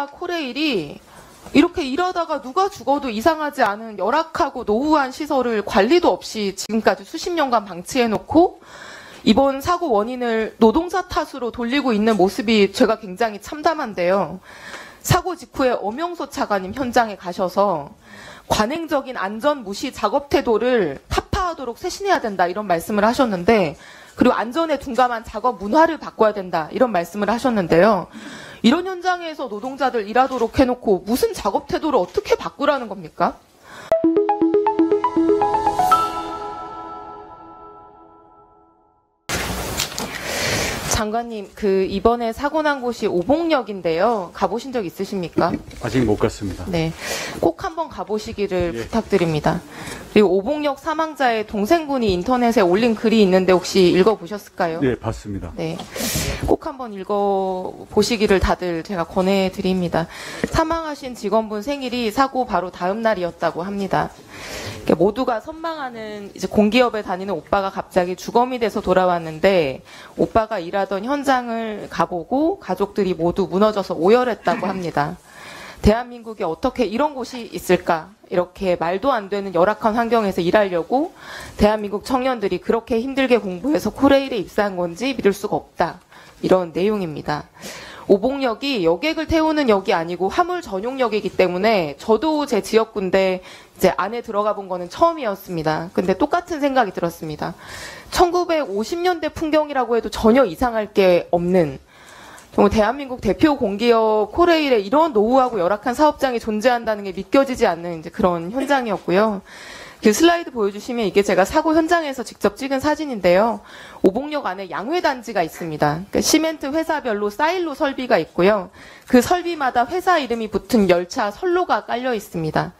올바 코레일이 이렇게 일하다가 누가 죽어도 이상하지 않은 열악하고 노후한 시설을 관리도 없이 지금까지 수십 년간 방치해놓고 이번 사고 원인을 노동자 탓으로 돌리고 있는 모습이 제가 굉장히 참담한데요. 사고 직후에 엄영소 차관님 현장에 가셔서 관행적인 안전 무시 작업 태도를 타파하도록 쇄신해야 된다 이런 말씀을 하셨는데, 그리고 안전에 둔감한 작업 문화를 바꿔야 된다 이런 말씀을 하셨는데요. 이런 현장에서 노동자들 일하도록 해놓고 무슨 작업 태도를 어떻게 바꾸라는 겁니까? 장관님, 이번에 사고 난 곳이 오봉역인데요. 가보신 적 있으십니까? 아직 못 갔습니다. 네, 꼭 한번 가보시기를 부탁드립니다. 그리고 오봉역 사망자의 동생분이 인터넷에 올린 글이 있는데 혹시 읽어보셨을까요? 네, 봤습니다. 네, 꼭 한번 읽어보시기를 다들 제가 권해드립니다. 사망하신 직원분 생일이 사고 바로 다음 날이었다고 합니다. 모두가 선망하는 이제 공기업에 다니는 오빠가 갑자기 주검이 돼서 돌아왔는데, 오빠가 일하던 현장을 가보고 가족들이 모두 무너져서 오열했다고 합니다. 대한민국에 어떻게 이런 곳이 있을까? 이렇게 말도 안 되는 열악한 환경에서 일하려고 대한민국 청년들이 그렇게 힘들게 공부해서 코레일에 입사한 건지 믿을 수가 없다. 이런 내용입니다. 오봉역이 여객을 태우는 역이 아니고 화물 전용역이기 때문에 저도 제 지역군데 이제 안에 들어가 본 거는 처음이었습니다. 근데 똑같은 생각이 들었습니다. 1950년대 풍경이라고 해도 전혀 이상할 게 없는, 정말 대한민국 대표 공기업 코레일에 이런 노후하고 열악한 사업장이 존재한다는 게 믿겨지지 않는 이제 그런 현장이었고요. 그 슬라이드 보여주시면 이게 제가 사고 현장에서 직접 찍은 사진인데요. 오봉역 안에 양회단지가 있습니다. 그러니까 시멘트 회사별로 사일로 설비가 있고요. 그 설비마다 회사 이름이 붙은 열차 선로가 깔려 있습니다.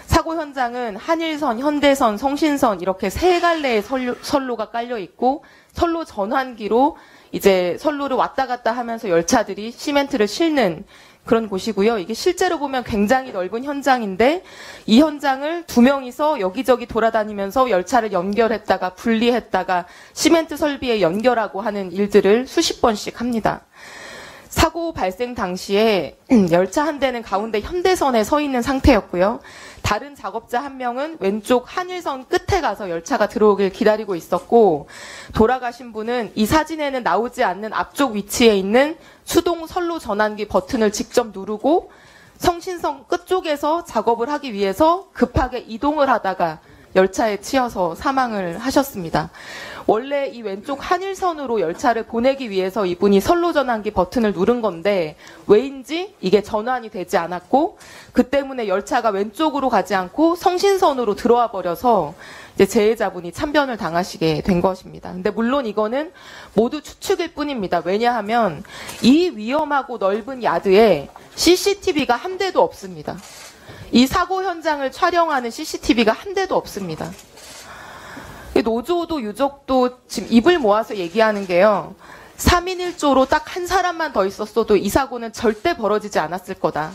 사고 현장은 한일선, 현대선, 성신선 이렇게 세 갈래의 선로가 깔려 있고, 선로 전환기로 이제 선로를 왔다 갔다 하면서 열차들이 시멘트를 싣는 그런 곳이고요. 이게 실제로 보면 굉장히 넓은 현장인데, 이 현장을 두 명이서 여기저기 돌아다니면서 열차를 연결했다가 분리했다가 시멘트 설비에 연결하고 하는 일들을 수십 번씩 합니다. 사고 발생 당시에 열차 한 대는 가운데 현대선에 서 있는 상태였고요. 다른 작업자 한 명은 왼쪽 한일선 끝에 가서 열차가 들어오길 기다리고 있었고, 돌아가신 분은 이 사진에는 나오지 않는 앞쪽 위치에 있는 수동 선로 전환기 버튼을 직접 누르고 성신선 끝쪽에서 작업을 하기 위해서 급하게 이동을 하다가 열차에 치여서 사망을 하셨습니다. 원래 이 왼쪽 한일선으로 열차를 보내기 위해서 이분이 선로 전환기 버튼을 누른 건데, 왜인지 이게 전환이 되지 않았고, 그 때문에 열차가 왼쪽으로 가지 않고 성신선으로 들어와 버려서 이제 재해자분이 참변을 당하시게 된 것입니다. 근데 물론 이거는 모두 추측일 뿐입니다. 왜냐하면 이 위험하고 넓은 야드에 CCTV가 한 대도 없습니다. 이 사고 현장을 촬영하는 CCTV가 한 대도 없습니다. 노조도 유족도 지금 입을 모아서 얘기하는 게요. 3인 1조로 딱 한 사람만 더 있었어도 이 사고는 절대 벌어지지 않았을 거다.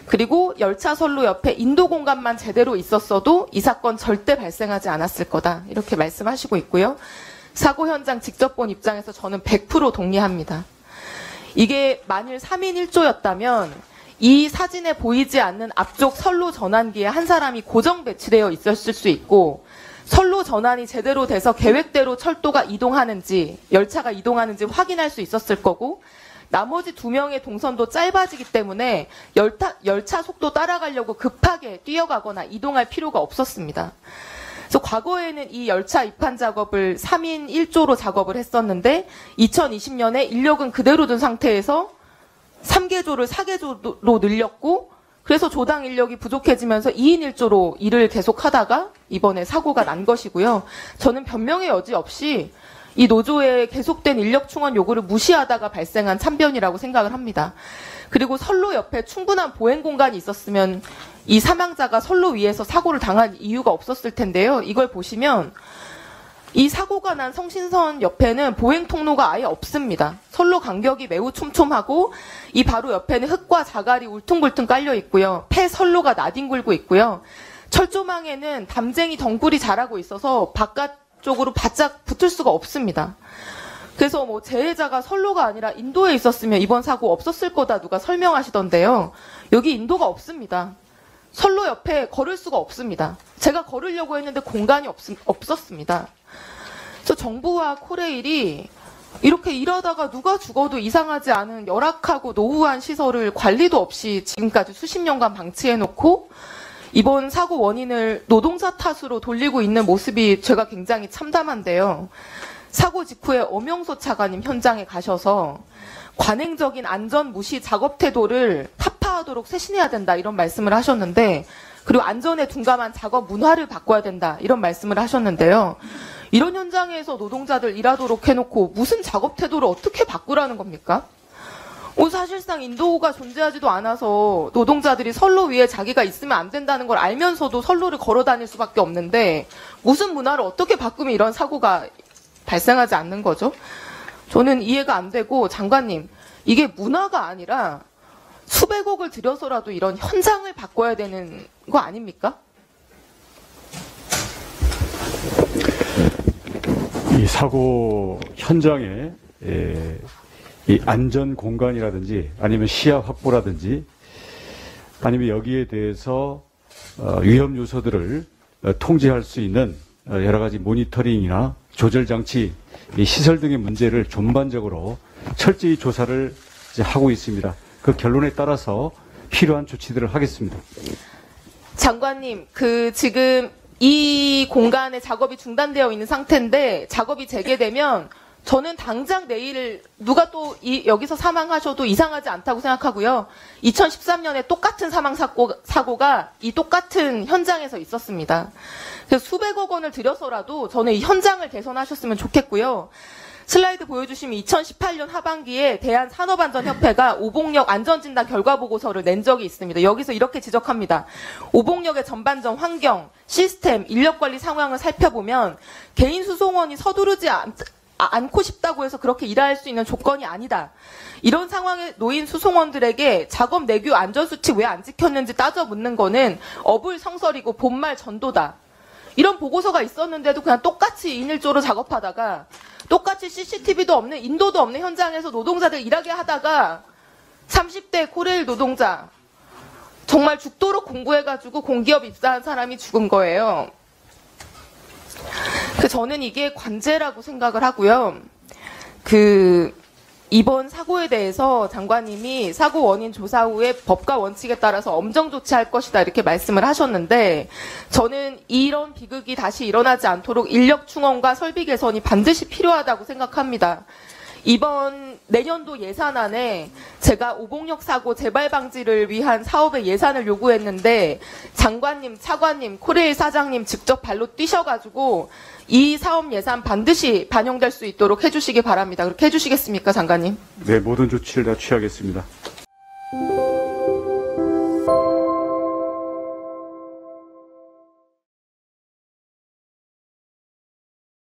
그리고 열차 선로 옆에 인도 공간만 제대로 있었어도 이 사건 절대 발생하지 않았을 거다. 이렇게 말씀하시고 있고요. 사고 현장 직접 본 입장에서 저는 100% 동의합니다. 이게 만일 3인 1조였다면 이 사진에 보이지 않는 앞쪽 선로 전환기에 한 사람이 고정 배치되어 있었을 수 있고, 선로 전환이 제대로 돼서 계획대로 철도가 이동하는지 열차가 이동하는지 확인할 수 있었을 거고, 나머지 두 명의 동선도 짧아지기 때문에 열차 속도 따라가려고 급하게 뛰어가거나 이동할 필요가 없었습니다. 그래서 과거에는 이 열차 입판 작업을 3인 1조로 작업을 했었는데 2020년에 인력은 그대로 둔 상태에서 3개조를 4개조로 늘렸고, 그래서 조당 인력이 부족해지면서 2인 1조로 일을 계속하다가 이번에 사고가 난 것이고요. 저는 변명의 여지 없이 이 노조의 계속된 인력 충원 요구를 무시하다가 발생한 참변이라고 생각을 합니다. 그리고 선로 옆에 충분한 보행 공간이 있었으면 이 사망자가 선로 위에서 사고를 당할 이유가 없었을 텐데요. 이걸 보시면 이 사고가 난 성신선 옆에는 보행 통로가 아예 없습니다. 선로 간격이 매우 촘촘하고 이 바로 옆에는 흙과 자갈이 울퉁불퉁 깔려 있고요. 폐선로가 나뒹굴고 있고요. 철조망에는 담쟁이 덩굴이 자라고 있어서 바깥쪽으로 바짝 붙을 수가 없습니다. 그래서 뭐 재해자가 선로가 아니라 인도에 있었으면 이번 사고 없었을 거다 누가 설명하시던데요. 여기 인도가 없습니다. 선로 옆에 걸을 수가 없습니다. 제가 걸으려고 했는데 공간이 없었습니다. 그래서 정부와 코레일이 이렇게 일하다가 누가 죽어도 이상하지 않은 열악하고 노후한 시설을 관리도 없이 지금까지 수십 년간 방치해놓고 이번 사고 원인을 노동자 탓으로 돌리고 있는 모습이 제가 굉장히 참담한데요. 사고 직후에 엄영소 차관님 현장에 가셔서 관행적인 안전 무시 작업 태도를 타파하도록 쇄신해야 된다 이런 말씀을 하셨는데, 그리고 안전에 둔감한 작업 문화를 바꿔야 된다 이런 말씀을 하셨는데요. 이런 현장에서 노동자들 일하도록 해놓고 무슨 작업 태도를 어떻게 바꾸라는 겁니까? 사실상 인도가 존재하지도 않아서 노동자들이 선로 위에 자기가 있으면 안 된다는 걸 알면서도 선로를 걸어 다닐 수밖에 없는데 무슨 문화를 어떻게 바꾸면 이런 사고가 발생하지 않는 거죠? 저는 이해가 안 되고, 장관님, 이게 문화가 아니라 수백억을 들여서라도 이런 현장을 바꿔야 되는 거 아닙니까? 이 사고 현장에 이 안전 공간이라든지 아니면 시야 확보라든지 아니면 여기에 대해서 위험 요소들을 통제할 수 있는 여러 가지 모니터링이나 조절 장치, 시설 등의 문제를 전반적으로 철저히 조사를 이제 하고 있습니다. 그 결론에 따라서 필요한 조치들을 하겠습니다. 장관님, 지금 이 공간에 작업이 중단되어 있는 상태인데 작업이 재개되면 저는 당장 내일 누가 또 여기서 사망하셔도 이상하지 않다고 생각하고요. 2013년에 똑같은 사망 사고가 이 똑같은 현장에서 있었습니다. 그래서 수백억 원을 들여서라도 저는 이 현장을 개선하셨으면 좋겠고요. 슬라이드 보여주시면 2018년 하반기에 대한산업안전협회가 오봉역 안전진단 결과보고서를 낸 적이 있습니다. 여기서 이렇게 지적합니다. 오봉역의 전반적 환경, 시스템, 인력관리 상황을 살펴보면 개인 수송원이 서두르지 않고 싶다고 해서 그렇게 일할 수 있는 조건이 아니다. 이런 상황에 놓인 수송원들에게 작업 내규 안전수칙 왜 안 지켰는지 따져 묻는 거는 어불성설이고 본말 전도다. 이런 보고서가 있었는데도 그냥 똑같이 인일조로 작업하다가 똑같이 CCTV도 없는, 인도도 없는 현장에서 노동자들 일하게 하다가 30대 코레일 노동자 정말 죽도록 공부해가지고 공기업 입사한 사람이 죽은 거예요. 저는 이게 관제라고 생각을 하고요. 이번 사고에 대해서 장관님이 사고 원인 조사 후에 법과 원칙에 따라서 엄정 조치할 것이다 이렇게 말씀을 하셨는데, 저는 이런 비극이 다시 일어나지 않도록 인력 충원과 설비 개선이 반드시 필요하다고 생각합니다. 이번 내년도 예산안에 제가 오봉역 사고 재발 방지를 위한 사업의 예산을 요구했는데 장관님, 차관님, 코레일 사장님 직접 발로 뛰셔가지고 이 사업 예산 반드시 반영될 수 있도록 해주시기 바랍니다. 그렇게 해주시겠습니까, 장관님? 네, 모든 조치를 다 취하겠습니다.